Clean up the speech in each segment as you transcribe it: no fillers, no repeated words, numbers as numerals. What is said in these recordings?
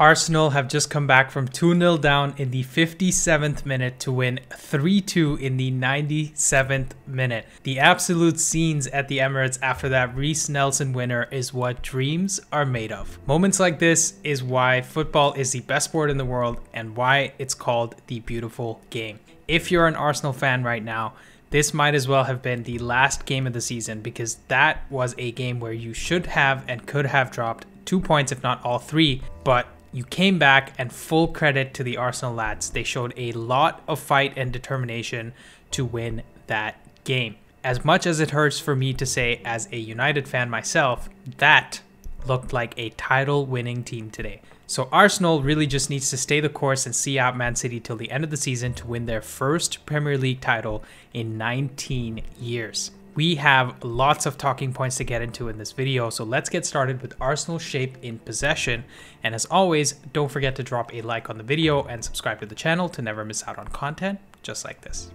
Arsenal have just come back from 2-0 down in the 57th minute to win 3-2 in the 97th minute. The absolute scenes at the Emirates after that Reiss Nelson winner is what dreams are made of. Moments like this is why football is the best sport in the world and why it's called the beautiful game. If you're an Arsenal fan right now, this might as well have been the last game of the season, because that was a game where you should have and could have dropped 2 points, if not all 3, but you came back, and full credit to the Arsenal lads. They showed a lot of fight and determination to win that game. As much as it hurts for me to say as a United fan myself, that looked like a title-winning team today. So Arsenal really just needs to stay the course and see out Man City till the end of the season to win their first Premier League title in 19 years. We have lots of talking points to get into in this video, so let's get started with Arsenal's shape in possession. And as always, don't forget to drop a like on the video and subscribe to the channel to never miss out on content just like this.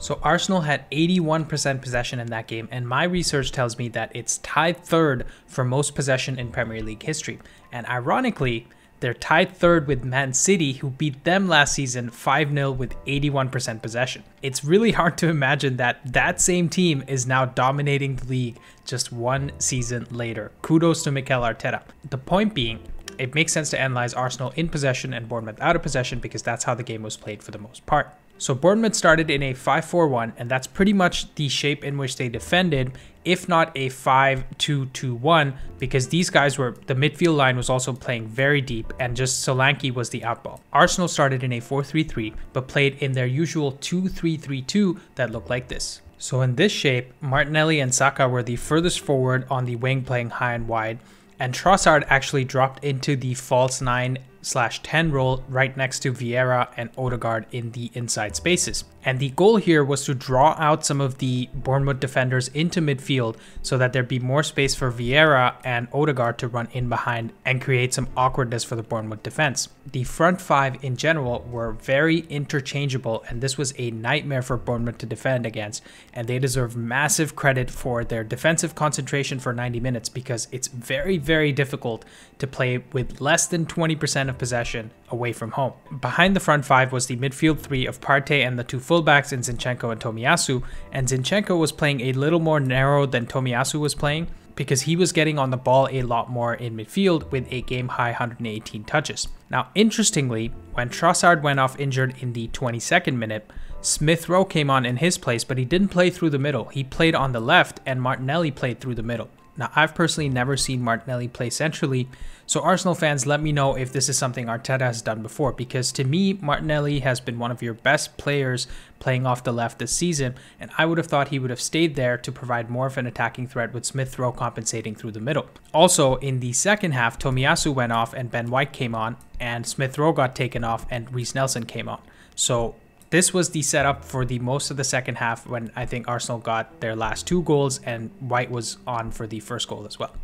So Arsenal had 81% possession in that game, and my research tells me that it's tied third for most possession in Premier League history. And ironically, they're tied third with Man City, who beat them last season 5-0 with 81% possession. It's really hard to imagine that that same team is now dominating the league just one season later. Kudos to Mikel Arteta. The point being, it makes sense to analyze Arsenal in possession and Bournemouth out of possession because that's how the game was played for the most part. So Bournemouth started in a 5-4-1, and that's pretty much the shape in which they defended, if not a 5-2-2-1, because these guys were, the midfield line was also playing very deep, and just Solanke was the outball. Arsenal started in a 4-3-3, but played in their usual 2-3-3-2 that looked like this. So in this shape, Martinelli and Saka were the furthest forward on the wing playing high and wide, and Trossard actually dropped into the false 9/10 role right next to Vieira and Odegaard in the inside spaces. And the goal here was to draw out some of the Bournemouth defenders into midfield so that there'd be more space for Vieira and Odegaard to run in behind and create some awkwardness for the Bournemouth defense. The front five in general were very interchangeable, and this was a nightmare for Bournemouth to defend against, and they deserve massive credit for their defensive concentration for 90 minutes because it's very, very difficult to play with less than 20% of possession away from home. Behind the front five was the midfield three of Partey and the two fullbacks in Zinchenko and Tomiyasu, and Zinchenko was playing a little more narrow than Tomiyasu was playing because he was getting on the ball a lot more in midfield with a game-high 118 touches. Now, interestingly, when Trossard went off injured in the 22nd minute, Smith Rowe came on in his place, but he didn't play through the middle. He played on the left, and Martinelli played through the middle. Now, I've personally never seen Martinelli play centrally, so Arsenal fans, let me know if this is something Arteta has done before, because to me, Martinelli has been one of your best players playing off the left this season, and I would have thought he would have stayed there to provide more of an attacking threat with Smith Rowe compensating through the middle. Also, in the second half, Tomiyasu went off and Ben White came on, and Smith Rowe got taken off and Reiss Nelson came on. So this was the setup for the most of the second half when I think Arsenal got their last 2 goals and White was on for the first goal as well.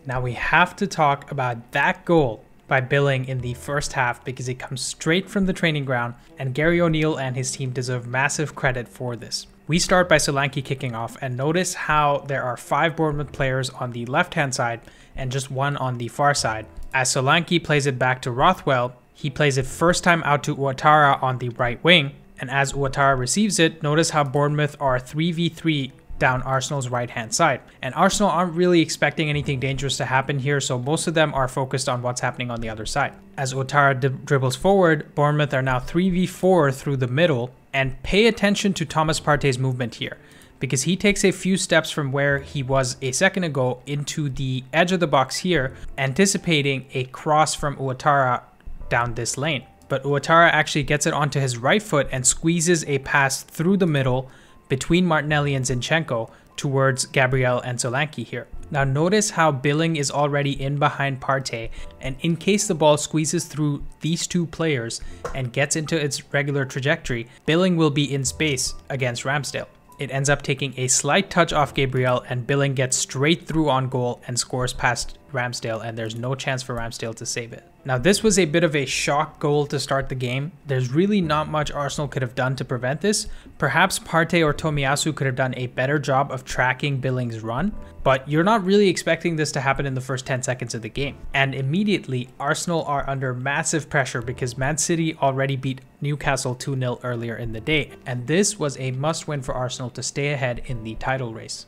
Now we have to talk about that goal by Billing in the first half because it comes straight from the training ground, and Gary O'Neill and his team deserve massive credit for this. We start by Solanke kicking off, and notice how there are 5 Bournemouth players on the left-hand side and just 1 on the far side. As Solanke plays it back to Rothwell, he plays it first time out to Ouattara on the right wing, and as Ouattara receives it, notice how Bournemouth are 3v3 down Arsenal's right-hand side. And Arsenal aren't really expecting anything dangerous to happen here, so most of them are focused on what's happening on the other side. As Ouattara dribbles forward, Bournemouth are now 3v4 through the middle, and pay attention to Thomas Partey's movement here, because he takes a few steps from where he was a second ago into the edge of the box here, anticipating a cross from Ouattara down this lane. But Ouattara actually gets it onto his right foot and squeezes a pass through the middle between Martinelli and Zinchenko towards Gabriel and Solanke here. Now notice how Billing is already in behind Partey, and in case the ball squeezes through these 2 players and gets into its regular trajectory, Billing will be in space against Ramsdale. It ends up taking a slight touch off Gabriel, and Billing gets straight through on goal and scores past Ramsdale, and there's no chance for Ramsdale to save it. Now this was a bit of a shock goal to start the game. There's really not much Arsenal could have done to prevent this. Perhaps Partey or Tomiyasu could have done a better job of tracking Billing's run, but you're not really expecting this to happen in the first 10 seconds of the game. And immediately, Arsenal are under massive pressure because Man City already beat Newcastle 2-0 earlier in the day, and this was a must-win for Arsenal to stay ahead in the title race.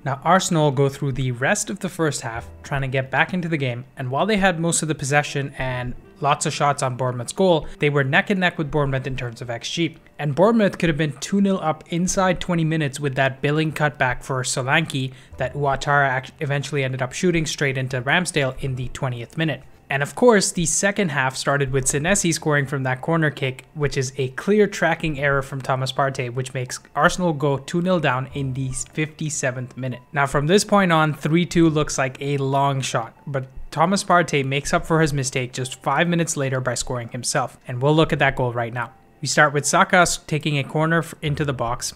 Now Arsenal go through the rest of the first half trying to get back into the game, and while they had most of the possession and lots of shots on Bournemouth's goal, they were neck and neck with Bournemouth in terms of XG. And Bournemouth could have been 2-0 up inside 20 minutes with that Billing cutback for Solanke that Ouattara eventually ended up shooting straight into Ramsdale in the 20th minute. And of course, the second half started with Senesi scoring from that corner kick, which is a clear tracking error from Thomas Partey, which makes Arsenal go 2-0 down in the 57th minute. Now from this point on, 3-2 looks like a long shot, but Thomas Partey makes up for his mistake just 5 minutes later by scoring himself. And we'll look at that goal right now. We start with Saka taking a corner into the box.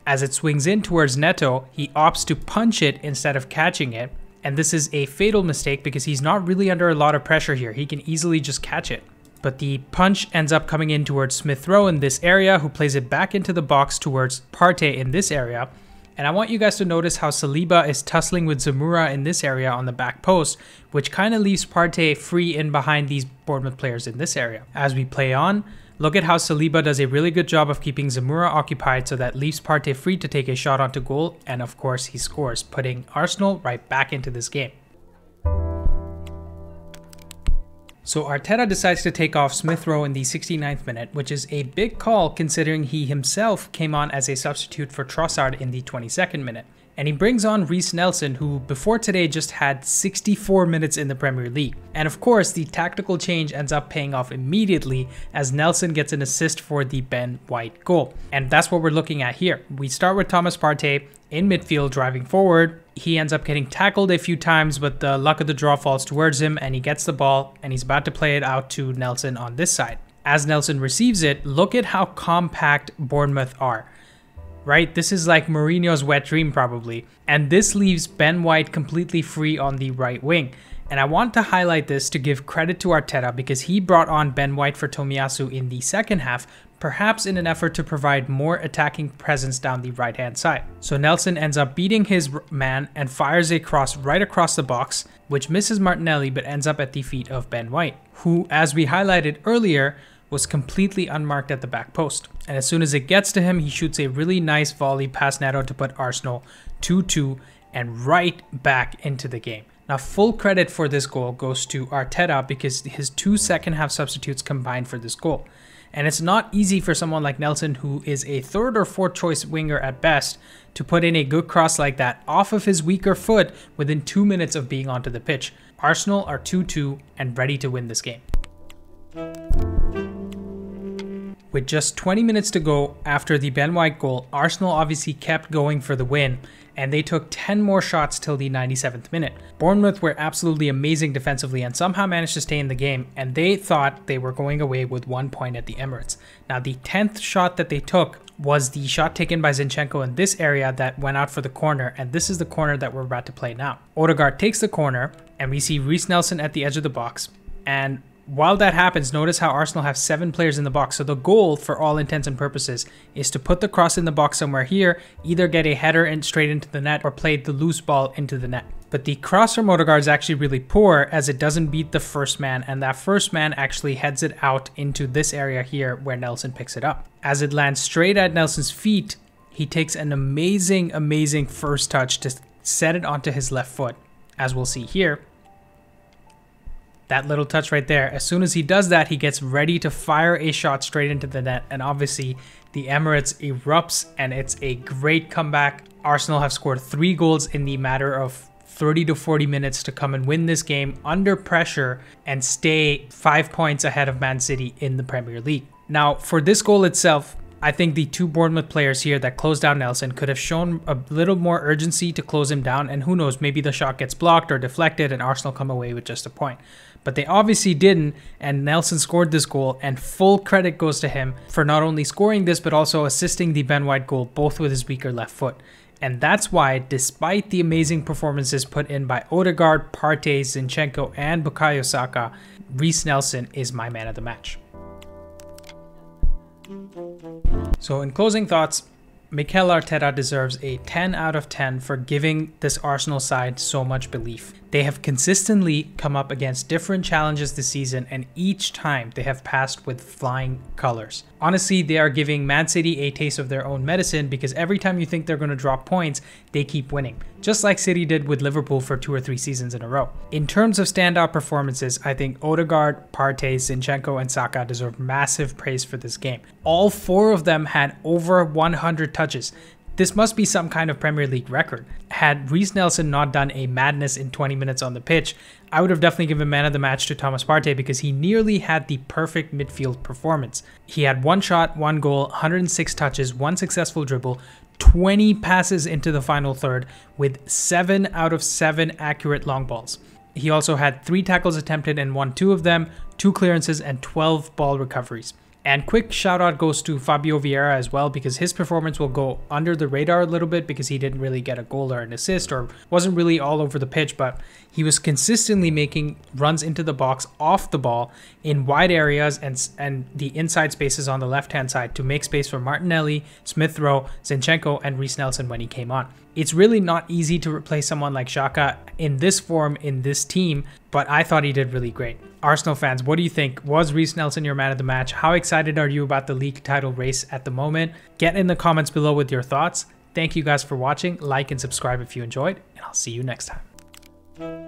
As it swings in towards Neto, he opts to punch it instead of catching it. And this is a fatal mistake because he's not really under a lot of pressure here. He can easily just catch it. But the punch ends up coming in towards Smith Rowe in this area, who plays it back into the box towards Partey in this area. And I want you guys to notice how Saliba is tussling with Zamora in this area on the back post, which kind of leaves Partey free in behind these Bournemouth players in this area. As we play on, look at how Saliba does a really good job of keeping Zamora occupied, so that leaves Partey free to take a shot onto goal, and of course he scores, putting Arsenal right back into this game. So Arteta decides to take off Smith Rowe in the 69th minute, which is a big call considering he himself came on as a substitute for Trossard in the 22nd minute. And he brings on Reiss Nelson, who before today just had 64 minutes in the Premier League. And of course, the tactical change ends up paying off immediately as Nelson gets an assist for the Ben White goal. And that's what we're looking at here. We start with Thomas Partey in midfield driving forward. He ends up getting tackled a few times, but the luck of the draw falls towards him and he gets the ball and he's about to play it out to Nelson on this side. As Nelson receives it, look at how compact Bournemouth are. Right? This is like Mourinho's wet dream probably. And this leaves Ben White completely free on the right wing. And I want to highlight this to give credit to Arteta because he brought on Ben White for Tomiyasu in the second half, perhaps in an effort to provide more attacking presence down the right hand side. So Nelson ends up beating his man and fires a cross right across the box, which misses Martinelli but ends up at the feet of Ben White, who, as we highlighted earlier, was completely unmarked at the back post. And as soon as it gets to him, he shoots a really nice volley past Neto to put Arsenal 2-2 and right back into the game. Now, full credit for this goal goes to Arteta because his 2 second half substitutes combined for this goal. And it's not easy for someone like Nelson, who is a 3rd or 4th choice winger at best, to put in a good cross like that off of his weaker foot within 2 minutes of being onto the pitch. Arsenal are 2-2 and ready to win this game. With just 20 minutes to go after the Ben White goal, Arsenal obviously kept going for the win, and they took 10 more shots till the 97th minute. Bournemouth were absolutely amazing defensively and somehow managed to stay in the game, and they thought they were going away with 1 point at the Emirates. Now, the 10th shot that they took was the shot taken by Zinchenko in this area that went out for the corner, and this is the corner that we're about to play now. Odegaard takes the corner, and we see Reiss Nelson at the edge of the box, and while that happens, notice how Arsenal have 7 players in the box. So the goal, for all intents and purposes, is to put the cross in the box somewhere here, either get a header in straight into the net or play the loose ball into the net. But the cross from Odegaard is actually really poor as it doesn't beat the first man, and that first man actually heads it out into this area here where Nelson picks it up. As it lands straight at Nelson's feet, he takes an amazing first touch to set it onto his left foot, as we'll see here. That little touch right there, as soon as he does that, he gets ready to fire a shot straight into the net, and obviously the Emirates erupts and it's a great comeback. Arsenal have scored 3 goals in the matter of 30 to 40 minutes to come and win this game under pressure and stay 5 points ahead of Man City in the Premier League. Now, for this goal itself, I think the 2 Bournemouth players here that closed down Nelson could have shown a little more urgency to close him down, and who knows, maybe the shot gets blocked or deflected and Arsenal come away with just a point. But they obviously didn't, and Nelson scored this goal, and full credit goes to him for not only scoring this but also assisting the Ben White goal, both with his weaker left foot. And that's why, despite the amazing performances put in by Odegaard, Partey, Zinchenko, and Bukayo Saka, Reiss Nelson is my man of the match. So in closing thoughts, Mikel Arteta deserves a 10 out of 10 for giving this Arsenal side so much belief. They have consistently come up against different challenges this season, and each time they have passed with flying colors. Honestly, they are giving Man City a taste of their own medicine, because every time you think they're going to drop points, they keep winning, just like City did with Liverpool for 2 or 3 seasons in a row. In terms of standout performances, I think Odegaard, Partey, Zinchenko, and Saka deserve massive praise for this game. All 4 of them had over 100 touches. This must be some kind of Premier League record. Had Reiss Nelson not done a madness in 20 minutes on the pitch, I would have definitely given man of the match to Thomas Partey, because he nearly had the perfect midfield performance. He had 1 shot, 1 goal, 106 touches, 1 successful dribble, 20 passes into the final third with 7 out of 7 accurate long balls. He also had 3 tackles attempted and won 2 of them, 2 clearances, and 12 ball recoveries. And quick shout out goes to Fabio Vieira as well, because his performance will go under the radar a little bit because he didn't really get a goal or an assist, or wasn't really all over the pitch, but he was consistently making runs into the box off the ball in wide areas and the inside spaces on the left hand side to make space for Martinelli, Smith Rowe, Zinchenko, and Reiss Nelson when he came on. It's really not easy to replace someone like Xhaka in this form, in this team, but I thought he did really great. Arsenal fans, what do you think? Was Reiss Nelson your man of the match? How excited are you about the league title race at the moment? Get in the comments below with your thoughts. Thank you guys for watching. Like and subscribe if you enjoyed, and I'll see you next time.